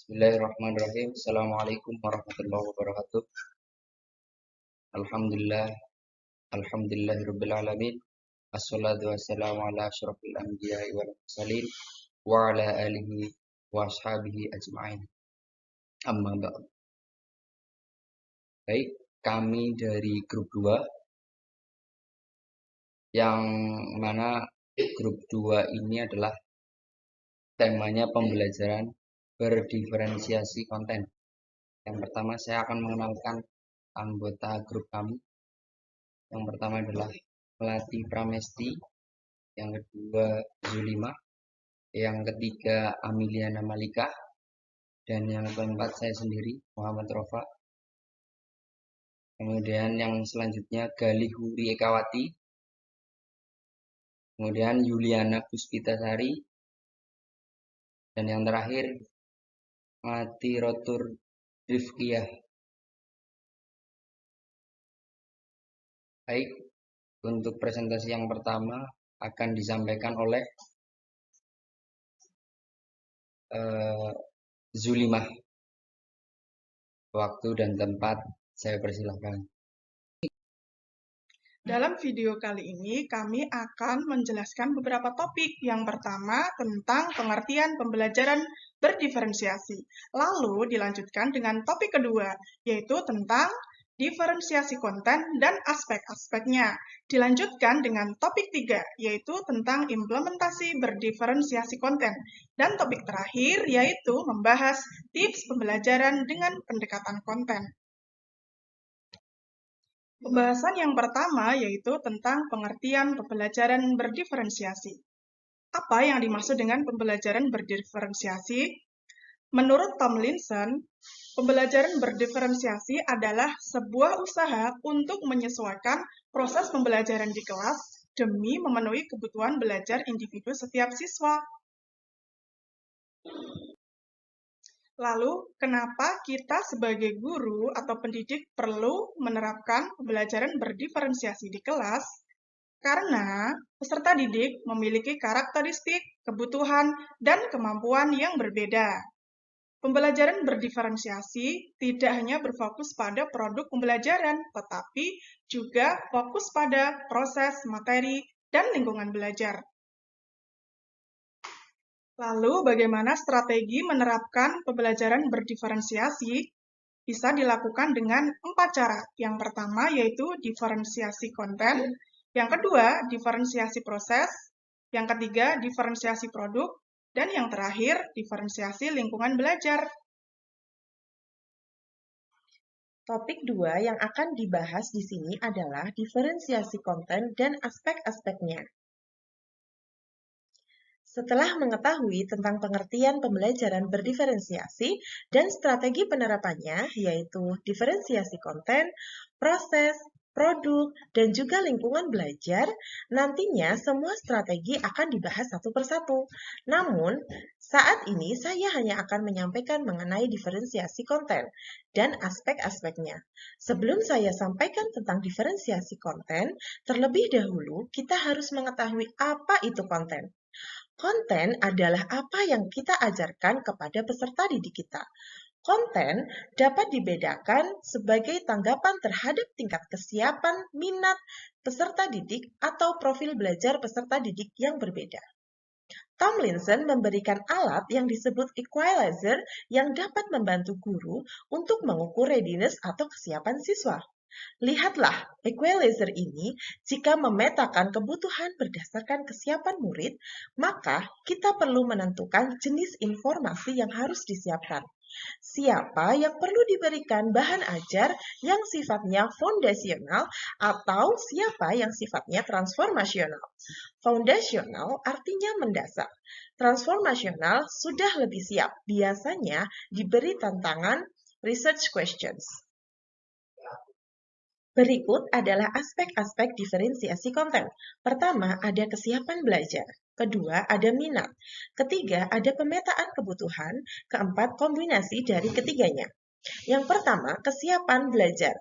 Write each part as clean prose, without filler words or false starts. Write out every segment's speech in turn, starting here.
Bismillahirrahmanirrahim. Assalamualaikum warahmatullahi wabarakatuh. Alhamdulillah, alhamdulillahirabbil alamin. Assalatu wassalamu ala asyrofil anbiya'i wal mursalin wa ala alihi wa ashabihi ajma'in. Amma ba'd. Baik, kami dari grup 2 yang mana grup 2 ini adalah temanya pembelajaran berdiferensiasi konten. Yang pertama saya akan mengenalkan anggota grup kami. Yang pertama adalah Melati Pramesti, yang kedua Zulima, yang ketiga Amiliana Malika, dan yang keempat saya sendiri Muhammad Rofa. Kemudian yang selanjutnya Galihuri Ekawati, kemudian Yuliana Puspitasari, dan yang terakhir Mati Rotur Rifkiyah. Baik, untuk presentasi yang pertama akan disampaikan oleh Zulimah. Waktu dan tempat saya persilahkan. Dalam video kali ini, kami akan menjelaskan beberapa topik. Yang pertama, tentang pengertian pembelajaran berdiferensiasi. Lalu dilanjutkan dengan topik kedua, yaitu tentang diferensiasi konten dan aspek-aspeknya. Dilanjutkan dengan topik 3, yaitu tentang implementasi berdiferensiasi konten. Dan topik terakhir, yaitu membahas tips pembelajaran dengan pendekatan konten. Pembahasan yang pertama yaitu tentang pengertian pembelajaran berdiferensiasi. Apa yang dimaksud dengan pembelajaran berdiferensiasi? Menurut Tomlinson, pembelajaran berdiferensiasi adalah sebuah usaha untuk menyesuaikan proses pembelajaran di kelas demi memenuhi kebutuhan belajar individu setiap siswa. Lalu, kenapa kita sebagai guru atau pendidik perlu menerapkan pembelajaran berdiferensiasi di kelas? Karena peserta didik memiliki karakteristik, kebutuhan, dan kemampuan yang berbeda. Pembelajaran berdiferensiasi tidak hanya berfokus pada produk pembelajaran, tetapi juga fokus pada proses, materi, dan lingkungan belajar. Lalu, bagaimana strategi menerapkan pembelajaran berdiferensiasi? Bisa dilakukan dengan 4 cara. Yang pertama yaitu diferensiasi konten, yang kedua diferensiasi proses, yang ketiga diferensiasi produk, dan yang terakhir diferensiasi lingkungan belajar. Topik 2 yang akan dibahas di sini adalah diferensiasi konten dan aspek-aspeknya. Setelah mengetahui tentang pengertian pembelajaran berdiferensiasi dan strategi penerapannya, yaitu diferensiasi konten, proses, produk, dan juga lingkungan belajar, nantinya semua strategi akan dibahas satu persatu. Namun, saat ini saya hanya akan menyampaikan mengenai diferensiasi konten dan aspek-aspeknya. Sebelum saya sampaikan tentang diferensiasi konten, terlebih dahulu kita harus mengetahui apa itu konten. Konten adalah apa yang kita ajarkan kepada peserta didik kita. Konten dapat dibedakan sebagai tanggapan terhadap tingkat kesiapan, minat peserta didik atau profil belajar peserta didik yang berbeda. Tomlinson memberikan alat yang disebut equalizer yang dapat membantu guru untuk mengukur readiness atau kesiapan siswa. Lihatlah, equalizer ini jika memetakan kebutuhan berdasarkan kesiapan murid, maka kita perlu menentukan jenis informasi yang harus disiapkan. Siapa yang perlu diberikan bahan ajar yang sifatnya fondasional atau siapa yang sifatnya transformasional. Fondasional artinya mendasar. Transformasional sudah lebih siap, biasanya diberi tantangan research questions. Berikut adalah aspek-aspek diferensiasi konten. Pertama, ada kesiapan belajar. Kedua, ada minat. Ketiga, ada pemetaan kebutuhan. Keempat, kombinasi dari ketiganya. Yang pertama, kesiapan belajar.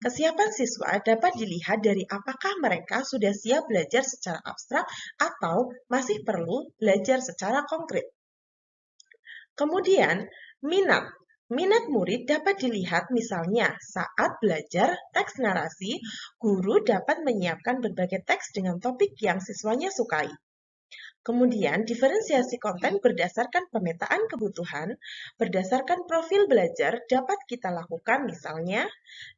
Kesiapan siswa dapat dilihat dari apakah mereka sudah siap belajar secara abstrak atau masih perlu belajar secara konkret. Kemudian, minat. Minat murid dapat dilihat misalnya saat belajar teks narasi, guru dapat menyiapkan berbagai teks dengan topik yang siswanya sukai. Kemudian, diferensiasi konten berdasarkan pemetaan kebutuhan, berdasarkan profil belajar dapat kita lakukan misalnya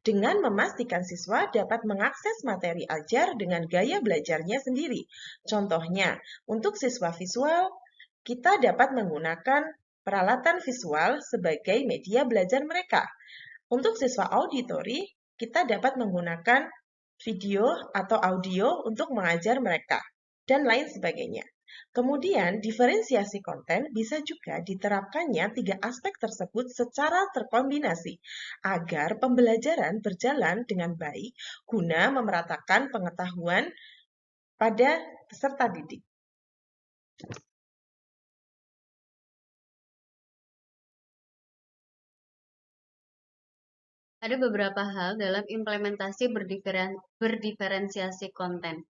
dengan memastikan siswa dapat mengakses materi ajar dengan gaya belajarnya sendiri. Contohnya, untuk siswa visual, kita dapat menggunakan peralatan visual sebagai media belajar mereka. Untuk siswa auditori, kita dapat menggunakan video atau audio untuk mengajar mereka, dan lain sebagainya. Kemudian, diferensiasi konten bisa juga diterapkannya 3 aspek tersebut secara terkombinasi agar pembelajaran berjalan dengan baik guna memeratakan pengetahuan pada peserta didik. Ada beberapa hal dalam implementasi berdiferensiasi konten.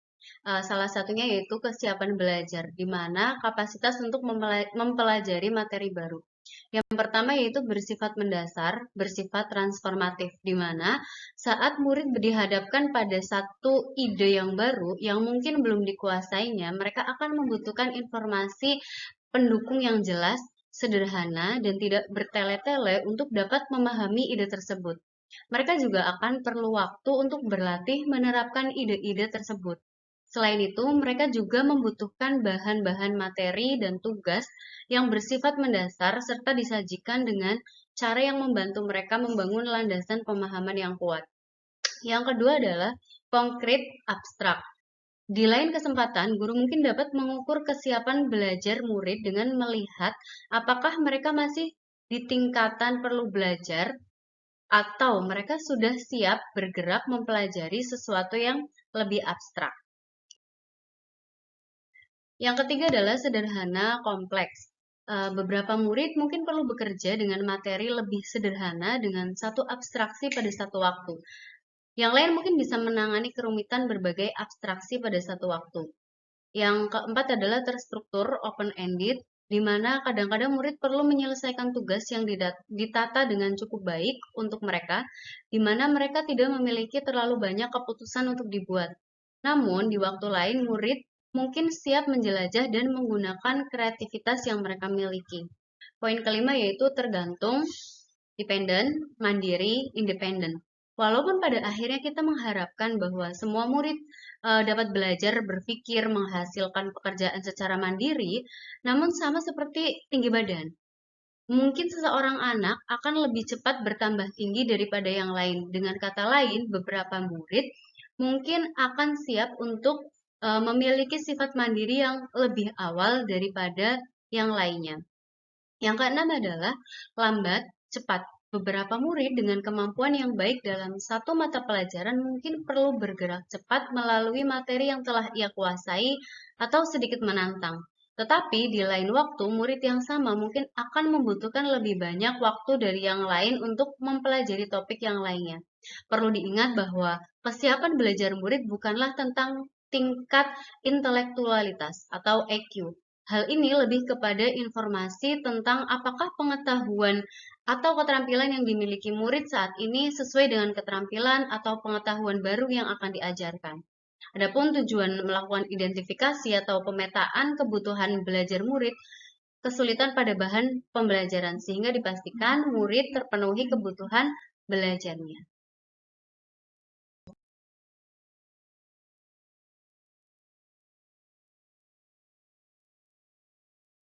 Salah satunya yaitu kesiapan belajar, di mana kapasitas untuk mempelajari materi baru. Yang pertama yaitu bersifat mendasar, bersifat transformatif, di mana saat murid dihadapkan pada satu ide yang baru yang mungkin belum dikuasainya, mereka akan membutuhkan informasi pendukung yang jelas, sederhana, dan tidak bertele-tele untuk dapat memahami ide tersebut. Mereka juga akan perlu waktu untuk berlatih menerapkan ide-ide tersebut. Selain itu, mereka juga membutuhkan bahan-bahan materi dan tugas yang bersifat mendasar serta disajikan dengan cara yang membantu mereka membangun landasan pemahaman yang kuat. Yang kedua adalah konkret abstrak. Di lain kesempatan, guru mungkin dapat mengukur kesiapan belajar murid dengan melihat apakah mereka masih di tingkatan perlu belajar atau mereka sudah siap bergerak mempelajari sesuatu yang lebih abstrak. Yang ketiga adalah sederhana kompleks. Beberapa murid mungkin perlu bekerja dengan materi lebih sederhana dengan satu abstraksi pada satu waktu. Yang lain mungkin bisa menangani kerumitan berbagai abstraksi pada satu waktu. Yang keempat adalah terstruktur open-ended, di mana kadang-kadang murid perlu menyelesaikan tugas yang ditata dengan cukup baik untuk mereka, di mana mereka tidak memiliki terlalu banyak keputusan untuk dibuat. Namun, di waktu lain, murid mungkin siap menjelajah dan menggunakan kreativitas yang mereka miliki. Poin kelima yaitu tergantung, dependent, mandiri, independen. Walaupun pada akhirnya kita mengharapkan bahwa semua murid dapat belajar berpikir, menghasilkan pekerjaan secara mandiri, namun sama seperti tinggi badan. Mungkin seseorang anak akan lebih cepat bertambah tinggi daripada yang lain. Dengan kata lain, beberapa murid mungkin akan siap untuk memiliki sifat mandiri yang lebih awal daripada yang lainnya. Yang keenam adalah lambat, cepat. Beberapa murid dengan kemampuan yang baik dalam satu mata pelajaran mungkin perlu bergerak cepat melalui materi yang telah ia kuasai atau sedikit menantang. Tetapi di lain waktu, murid yang sama mungkin akan membutuhkan lebih banyak waktu dari yang lain untuk mempelajari topik yang lainnya. Perlu diingat bahwa kesiapan belajar murid bukanlah tentang tingkat intelektualitas atau EQ. Hal ini lebih kepada informasi tentang apakah pengetahuan atau keterampilan yang dimiliki murid saat ini sesuai dengan keterampilan atau pengetahuan baru yang akan diajarkan. Adapun tujuan melakukan identifikasi atau pemetaan kebutuhan belajar murid, kesulitan pada bahan pembelajaran sehingga dipastikan murid terpenuhi kebutuhan belajarnya.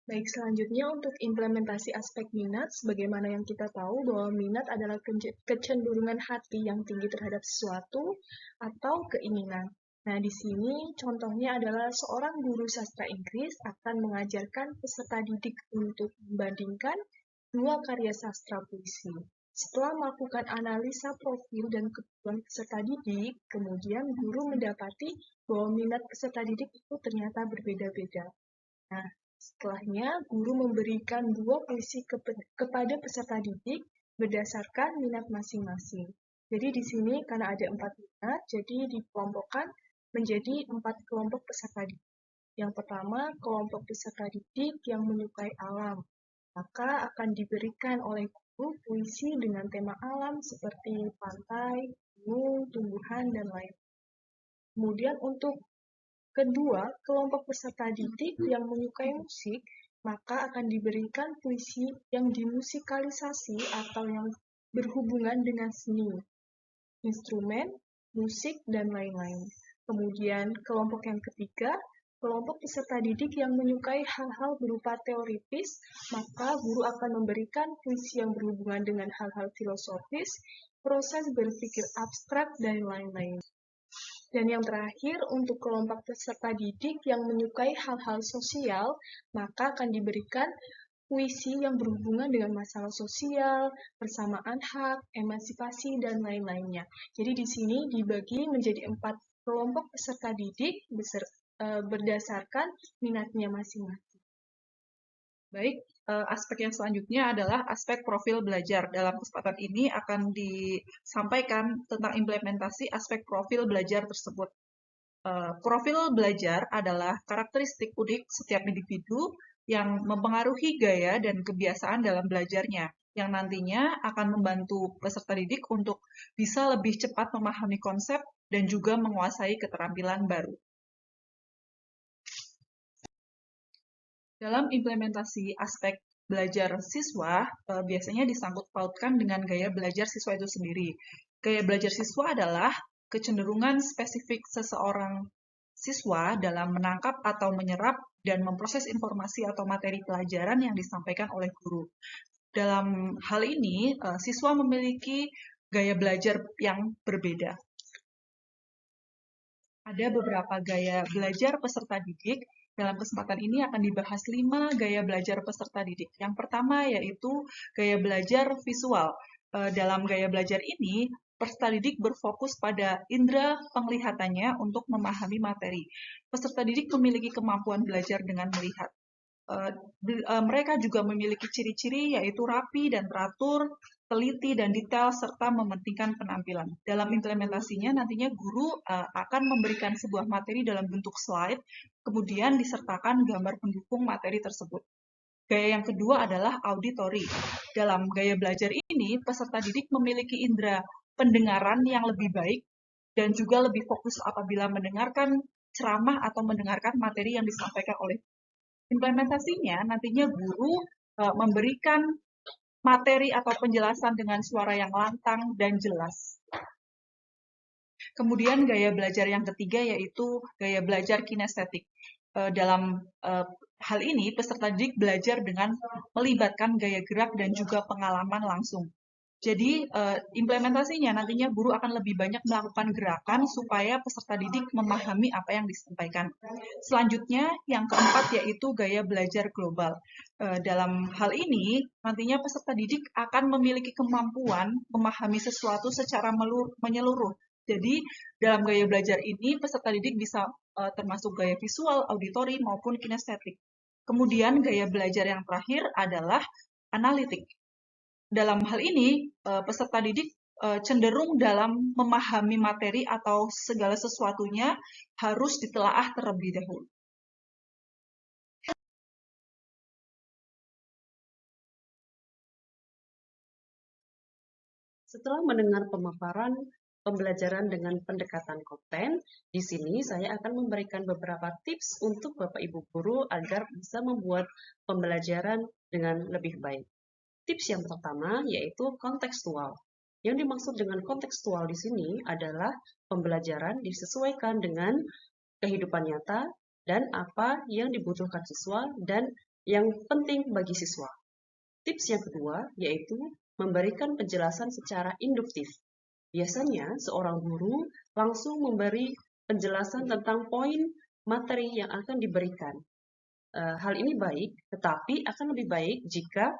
Baik, selanjutnya untuk implementasi aspek minat, sebagaimana yang kita tahu bahwa minat adalah kecenderungan hati yang tinggi terhadap sesuatu atau keinginan. Nah, di sini contohnya adalah seorang guru sastra Inggris akan mengajarkan peserta didik untuk membandingkan dua karya sastra puisi. Setelah melakukan analisa profil dan kebutuhan peserta didik, kemudian guru mendapati bahwa minat peserta didik itu ternyata berbeda-beda. Nah, setelahnya, guru memberikan dua puisi kepada peserta didik berdasarkan minat masing-masing. Jadi di sini karena ada 4 minat, jadi dikelompokkan menjadi 4 kelompok peserta didik. Yang pertama, kelompok peserta didik yang menyukai alam. maka akan diberikan oleh guru puisi dengan tema alam seperti pantai, gunung, tumbuhan, dan lain. Kemudian untuk kedua, kelompok peserta didik yang menyukai musik, maka akan diberikan puisi yang dimusikalisasi atau yang berhubungan dengan seni, instrumen, musik, dan lain-lain. Kemudian kelompok yang ketiga, kelompok peserta didik yang menyukai hal-hal berupa teoritis, maka guru akan memberikan puisi yang berhubungan dengan hal-hal filosofis, proses berpikir abstrak, dan lain-lain. Dan yang terakhir, untuk kelompok peserta didik yang menyukai hal-hal sosial, maka akan diberikan puisi yang berhubungan dengan masalah sosial, persamaan hak, emansipasi, dan lain-lainnya. Jadi di sini dibagi menjadi 4 kelompok peserta didik berdasarkan minatnya masing-masing. Baik, aspek yang selanjutnya adalah aspek profil belajar. Dalam kesempatan ini akan disampaikan tentang implementasi aspek profil belajar tersebut. Profil belajar adalah karakteristik unik setiap individu yang mempengaruhi gaya dan kebiasaan dalam belajarnya, yang nantinya akan membantu peserta didik untuk bisa lebih cepat memahami konsep dan juga menguasai keterampilan baru. Dalam implementasi aspek belajar siswa, biasanya disangkut pautkan dengan gaya belajar siswa itu sendiri. Gaya belajar siswa adalah kecenderungan spesifik seseorang siswa dalam menangkap atau menyerap dan memproses informasi atau materi pelajaran yang disampaikan oleh guru. Dalam hal ini, siswa memiliki gaya belajar yang berbeda. Ada beberapa gaya belajar peserta didik. Dalam kesempatan ini akan dibahas 5 gaya belajar peserta didik. Yang pertama yaitu gaya belajar visual. Dalam gaya belajar ini, peserta didik berfokus pada indera penglihatannya untuk memahami materi. Peserta didik memiliki kemampuan belajar dengan melihat. Mereka juga memiliki ciri-ciri yaitu rapi dan teratur, teliti dan detail, serta mementingkan penampilan. Dalam implementasinya, nantinya guru akan memberikan sebuah materi dalam bentuk slide, kemudian disertakan gambar pendukung materi tersebut. Gaya yang kedua adalah auditory. Dalam gaya belajar ini, peserta didik memiliki indera pendengaran yang lebih baik dan juga lebih fokus apabila mendengarkan ceramah atau mendengarkan materi yang disampaikan oleh implementasinya. Nantinya guru memberikan materi atau penjelasan dengan suara yang lantang dan jelas. Kemudian gaya belajar yang ketiga yaitu gaya belajar kinestetik. Dalam hal ini, peserta didik belajar dengan melibatkan gaya gerak dan juga pengalaman langsung. Jadi, implementasinya nantinya guru akan lebih banyak melakukan gerakan supaya peserta didik memahami apa yang disampaikan. Selanjutnya, yang keempat yaitu gaya belajar global. Dalam hal ini, nantinya peserta didik akan memiliki kemampuan memahami sesuatu secara menyeluruh. Jadi, dalam gaya belajar ini, peserta didik bisa termasuk gaya visual, auditory, maupun kinestetik. Kemudian, gaya belajar yang terakhir adalah analitik. Dalam hal ini, peserta didik cenderung dalam memahami materi atau segala sesuatunya harus ditelaah terlebih dahulu. Setelah mendengar pemaparan pembelajaran dengan pendekatan konten, di sini saya akan memberikan beberapa tips untuk Bapak Ibu guru agar bisa membuat pembelajaran dengan lebih baik. Tips yang pertama yaitu kontekstual. Yang dimaksud dengan kontekstual di sini adalah pembelajaran disesuaikan dengan kehidupan nyata dan apa yang dibutuhkan siswa dan yang penting bagi siswa. Tips yang kedua yaitu memberikan penjelasan secara induktif. Biasanya seorang guru langsung memberi penjelasan tentang poin materi yang akan diberikan. Hal ini baik, tetapi akan lebih baik jika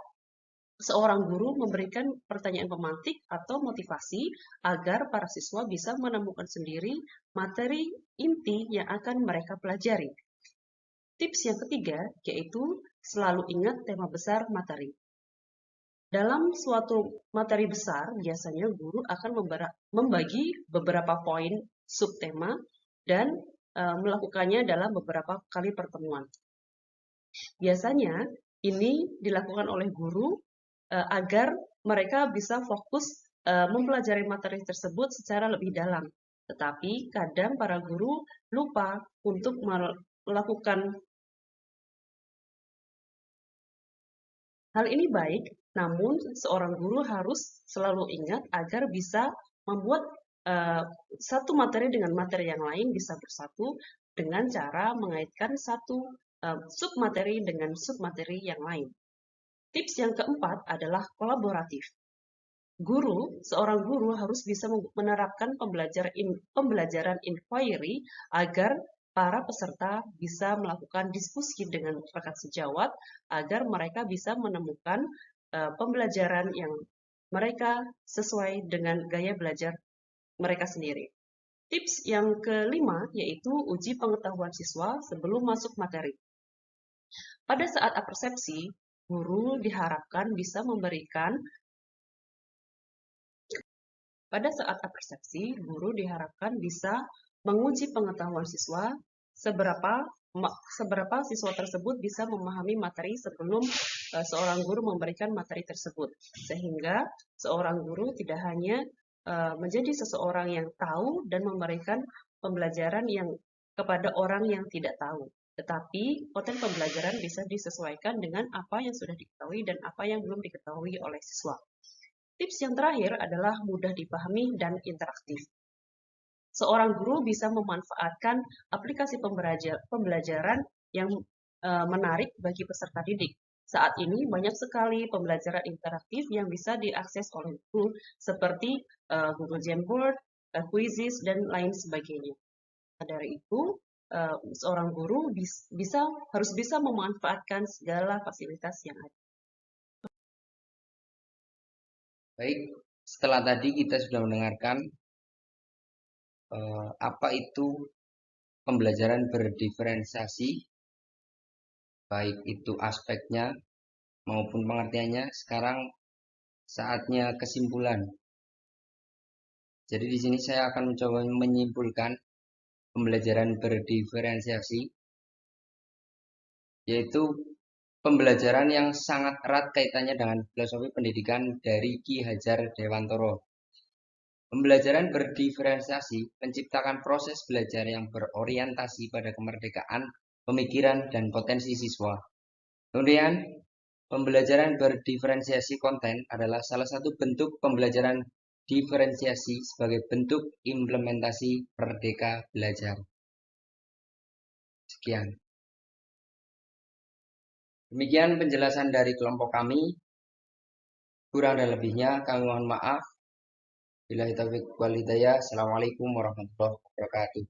seorang guru memberikan pertanyaan pemantik atau motivasi agar para siswa bisa menemukan sendiri materi inti yang akan mereka pelajari. Tips yang ketiga yaitu selalu ingat tema besar materi. Dalam suatu materi besar, biasanya guru akan membagi beberapa poin subtema dan melakukannya dalam beberapa kali pertemuan. Biasanya Ini dilakukan oleh guru agar mereka bisa fokus mempelajari materi tersebut secara lebih dalam. Tetapi kadang para guru lupa untuk melakukan hal ini baik, namun seorang guru harus selalu ingat agar bisa membuat satu materi dengan materi yang lain bisa bersatu dengan cara mengaitkan satu submateri dengan submateri yang lain. Tips yang keempat adalah kolaboratif. Seorang guru harus bisa menerapkan pembelajaran inquiry agar para peserta bisa melakukan diskusi dengan rekan sejawat agar mereka bisa menemukan pembelajaran yang mereka sesuai dengan gaya belajar mereka sendiri. Tips yang kelima yaitu uji pengetahuan siswa sebelum masuk materi. Pada saat apersepsi, guru diharapkan bisa memberikan menguji pengetahuan siswa seberapa siswa tersebut bisa memahami materi sebelum seorang guru memberikan materi tersebut. Sehingga seorang guru tidak hanya menjadi seseorang yang tahu dan memberikan pembelajaran yang kepada orang yang tidak tahu. Tetapi konten pembelajaran bisa disesuaikan dengan apa yang sudah diketahui dan apa yang belum diketahui oleh siswa. Tips yang terakhir adalah mudah dipahami dan interaktif. Seorang guru bisa memanfaatkan aplikasi pembelajaran yang menarik bagi peserta didik. Saat ini banyak sekali pembelajaran interaktif yang bisa diakses oleh guru seperti Google Jamboard, Quizzes, dan lain sebagainya. Dari itu, seorang guru harus bisa memanfaatkan segala fasilitas yang ada. Baik, setelah tadi kita sudah mendengarkan apa itu pembelajaran berdiferensiasi, baik itu aspeknya maupun pengertiannya. Sekarang saatnya kesimpulan. Jadi di sini saya akan mencoba menyimpulkan pembelajaran berdiferensiasi, yaitu pembelajaran yang sangat erat kaitannya dengan filosofi pendidikan dari Ki Hajar Dewantoro. Pembelajaran berdiferensiasi menciptakan proses belajar yang berorientasi pada kemerdekaan, pemikiran, dan potensi siswa. Kemudian, pembelajaran berdiferensiasi konten adalah salah satu bentuk pembelajaran diferensiasi sebagai bentuk implementasi Merdeka Belajar. Sekian. Demikian penjelasan dari kelompok kami. Kurang dan lebihnya kami mohon maaf. Billahi taufiq wal hidayah. Assalamualaikum warahmatullahi wabarakatuh.